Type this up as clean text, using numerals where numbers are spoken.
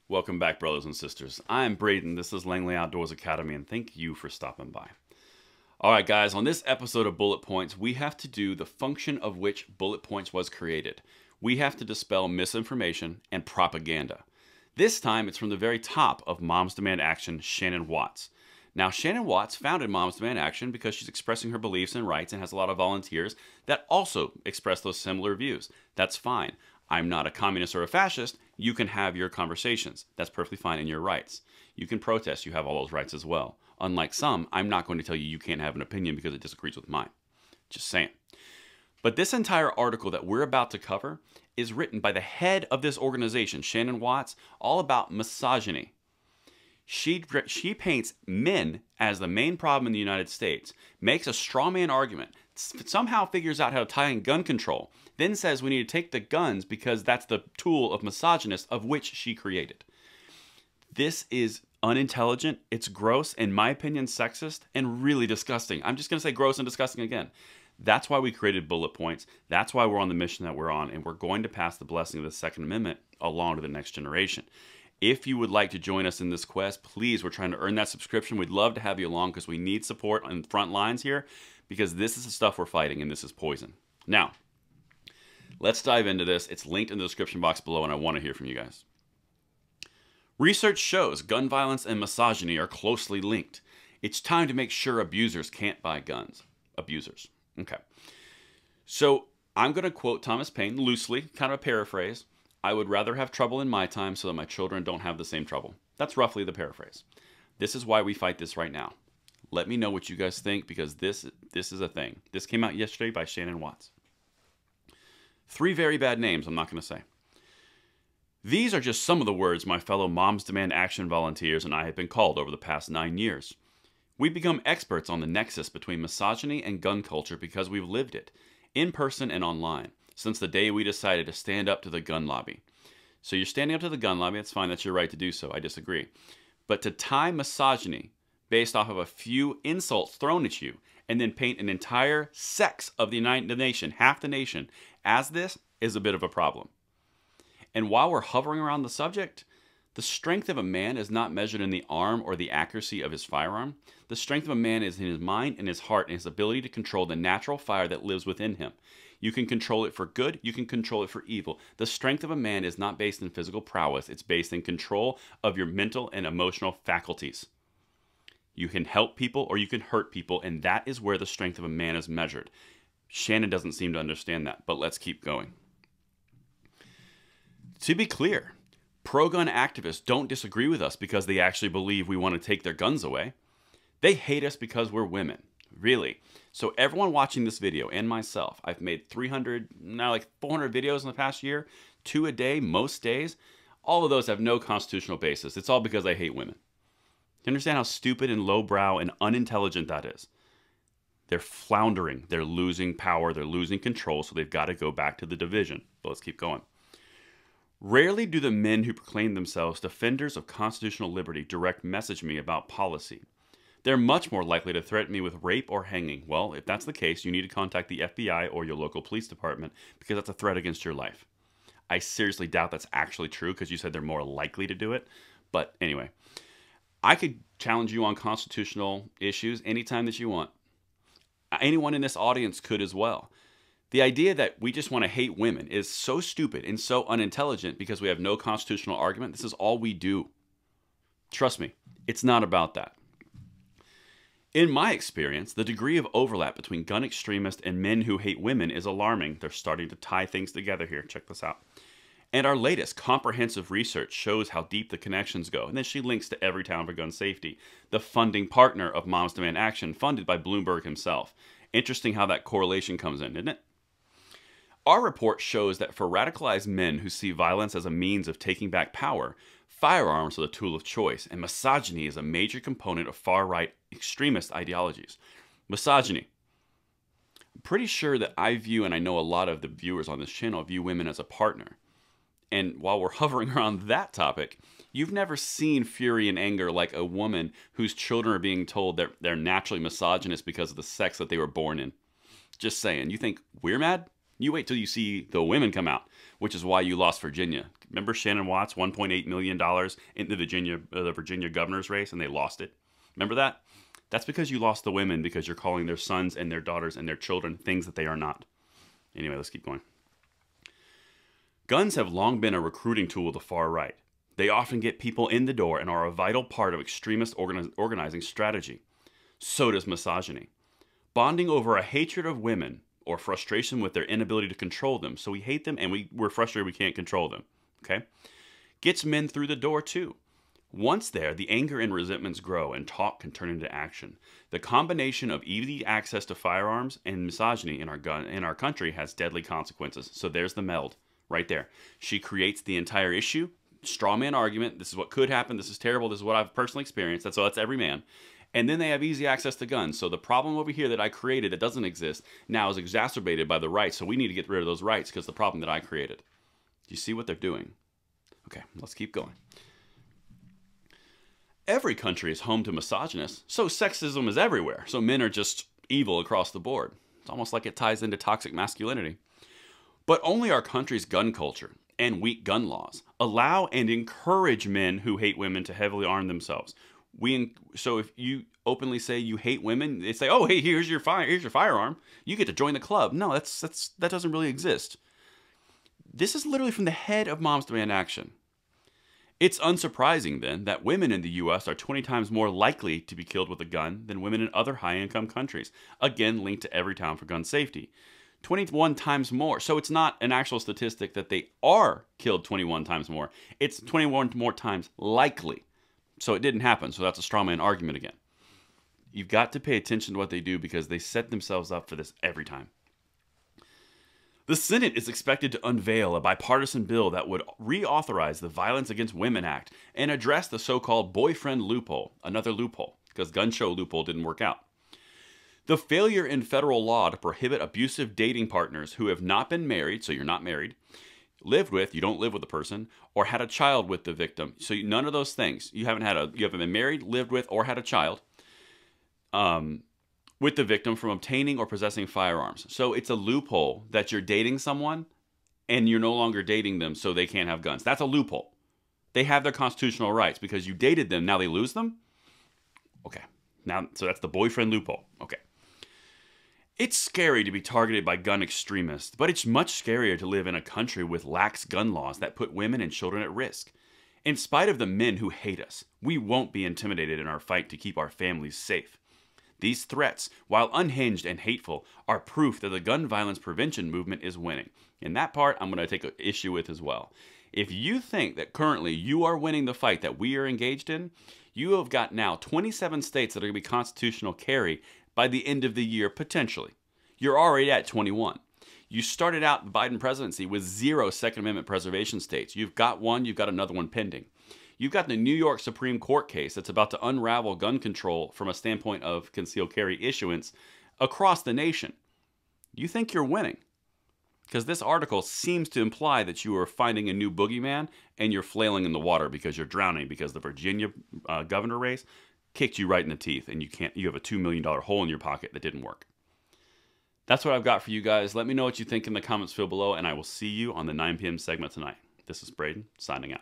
Welcome back, brothers and sisters. I'm Braden. This is Langley Outdoors Academy, and thank you for stopping by. All right, guys, on this episode of Bullet Points, we have to do the function of which Bullet Points was created. We have to dispel misinformation and propaganda. This time, it's from the very top of Moms Demand Action, Shannon Watts. Now, Shannon Watts founded Moms Demand Action because she's expressing her beliefs and rights and has a lot of volunteers that also express those similar views. That's fine. I'm not a communist or a fascist. You can have your conversations. That's perfectly fine in your rights. You can protest. You have all those rights as well. Unlike some, I'm not going to tell you you can't have an opinion because it disagrees with mine. Just saying. But this entire article that we're about to cover is written by the head of this organization, Shannon Watts, all about misogyny. She paints men as the main problem in the United States, makes a straw man argument, somehow figures out how to tie in gun control, then says we need to take the guns because that's the tool of misogynists of which she created. This is unintelligent, it's gross, in my opinion, sexist, and really disgusting. I'm just going to say gross and disgusting again. That's why we created Bullet Points. That's why we're on the mission that we're on, and we're going to pass the blessing of the Second Amendment along to the next generation. If you would like to join us in this quest, please, we're trying to earn that subscription. We'd love to have you along because we need support on the front lines here because this is the stuff we're fighting and this is poison. Now, let's dive into this. It's linked in the description box below and I want to hear from you guys. Research shows gun violence and misogyny are closely linked. It's time to make sure abusers can't buy guns. Abusers. Okay. So I'm going to quote Thomas Paine loosely, kind of a paraphrase. I would rather have trouble in my time so that my children don't have the same trouble. That's roughly the paraphrase. This is why we fight this right now. Let me know what you guys think because this is a thing. This came out yesterday by Shannon Watts. 3 very bad names I'm not going to say. These are just some of the words my fellow Moms Demand Action volunteers and I have been called over the past 9 years. We've become experts on the nexus between misogyny and gun culture because we've lived it, in person and online, since the day we decided to stand up to the gun lobby. So you're standing up to the gun lobby, that's fine, that's your right to do so, I disagree. But to tie misogyny based off of a few insults thrown at you and then paint an entire sex of the nation, half the nation, as this is a bit of a problem. And while we're hovering around the subject, the strength of a man is not measured in the arm or the accuracy of his firearm. The strength of a man is in his mind and his heart and his ability to control the natural fire that lives within him. You can control it for good, you can control it for evil. The strength of a man is not based in physical prowess, it's based in control of your mental and emotional faculties. You can help people or you can hurt people, and that is where the strength of a man is measured. Shannon doesn't seem to understand that, but let's keep going. To be clear, pro-gun activists don't disagree with us because they actually believe we want to take their guns away. They hate us because we're women. Really. So everyone watching this video and myself, I've made 300, now like 400 videos in the past year, 2 a day, most days. All of those have no constitutional basis. It's all because I hate women. You understand how stupid and lowbrow and unintelligent that is? They're floundering. They're losing power. They're losing control. So they've got to go back to the division. But let's keep going. Rarely do the men who proclaim themselves defenders of constitutional liberty direct message me about policy. They're much more likely to threaten me with rape or hanging. Well, if that's the case, you need to contact the FBI or your local police department because that's a threat against your life. I seriously doubt that's actually true because you said they're more likely to do it. But anyway, I could challenge you on constitutional issues anytime that you want. Anyone in this audience could as well. The idea that we just want to hate women is so stupid and so unintelligent because we have no constitutional argument. This is all we do. Trust me, it's not about that. In my experience, the degree of overlap between gun extremists and men who hate women is alarming. They're starting to tie things together here. Check this out. And our latest comprehensive research shows how deep the connections go. And then she links to Everytown for Gun Safety, the funding partner of Moms Demand Action, funded by Bloomberg himself. Interesting how that correlation comes in, isn't it? Our report shows that for radicalized men who see violence as a means of taking back power, firearms are the tool of choice, and misogyny is a major component of far-right extremist ideologies. Misogyny. I'm pretty sure that I view, and I know a lot of the viewers on this channel view women as a partner. And while we're hovering around that topic, you've never seen fury and anger like a woman whose children are being told they're naturally misogynist because of the sex that they were born in. Just saying. You think we're mad? You wait till you see the women come out, which is why you lost Virginia. Remember Shannon Watts, $1.8 million in the Virginia governor's race, and they lost it? Remember that? That's because you lost the women because you're calling their sons and their daughters and their children things that they are not. Anyway, let's keep going. Guns have long been a recruiting tool of the far right. They often get people in the door and are a vital part of extremist organizing strategy. So does misogyny. Bonding over a hatred of women or frustration with their inability to control them. So we hate them and we're frustrated we can't control them. Okay? Gets men through the door too. Once there, the anger and resentments grow and talk can turn into action. The combination of easy access to firearms and misogyny in our country has deadly consequences. So there's the meld right there. She creates the entire issue, straw man argument. This is what could happen. This is terrible. This is what I've personally experienced. That's every man. And then they have easy access to guns. So the problem over here that I created that doesn't exist now is exacerbated by the rights. So we need to get rid of those rights because the problem that I created. Do you see what they're doing? Okay, let's keep going. Every country is home to misogynists, so sexism is everywhere. So men are just evil across the board. It's almost like it ties into toxic masculinity. But only our country's gun culture and weak gun laws allow and encourage men who hate women to heavily arm themselves. So if you openly say you hate women, they say, "Oh, hey, here's your firearm. You get to join the club." No, that doesn't really exist. This is literally from the head of Moms Demand Action. It's unsurprising, then, that women in the U.S. are 20 times more likely to be killed with a gun than women in other high-income countries. Again, linked to Everytown for gun safety. 21 times more. So it's not an actual statistic that they are killed 21 times more. It's 21 more times likely. So it didn't happen. So that's a straw man argument again. You've got to pay attention to what they do because they set themselves up for this every time. The Senate is expected to unveil a bipartisan bill that would reauthorize the Violence Against Women Act and address the so-called boyfriend loophole, another loophole, because gun show loophole didn't work out. The failure in federal law to prohibit abusive dating partners who have not been married, so you're not married, lived with, you don't live with a person, or had a child with the victim. So none of those things. You haven't been married, lived with, or had a child. With the victim from obtaining or possessing firearms. So it's a loophole that you're dating someone and you're no longer dating them so they can't have guns. That's a loophole. They have their constitutional rights because you dated them, now they lose them? Okay. So that's the boyfriend loophole. Okay. It's scary to be targeted by gun extremists, but it's much scarier to live in a country with lax gun laws that put women and children at risk. In spite of the men who hate us, we won't be intimidated in our fight to keep our families safe. These threats, while unhinged and hateful, are proof that the gun violence prevention movement is winning. And that part I'm going to take an issue with as well. If you think that currently you are winning the fight that we are engaged in, you have got now 27 states that are going to be constitutional carry by the end of the year, potentially. You're already at 21. You started out the Biden presidency with 0 Second Amendment preservation states. You've got one, you've got another one pending. You've got the New York Supreme Court case that's about to unravel gun control from a standpoint of concealed carry issuance across the nation. You think you're winning. Because this article seems to imply that you are finding a new boogeyman and you're flailing in the water because you're drowning because the Virginia governor race kicked you right in the teeth and you have a $2 million hole in your pocket that didn't work. That's what I've got for you guys. Let me know what you think in the comments field below, and I will see you on the 9 p.m. segment tonight. This is Braden, signing out.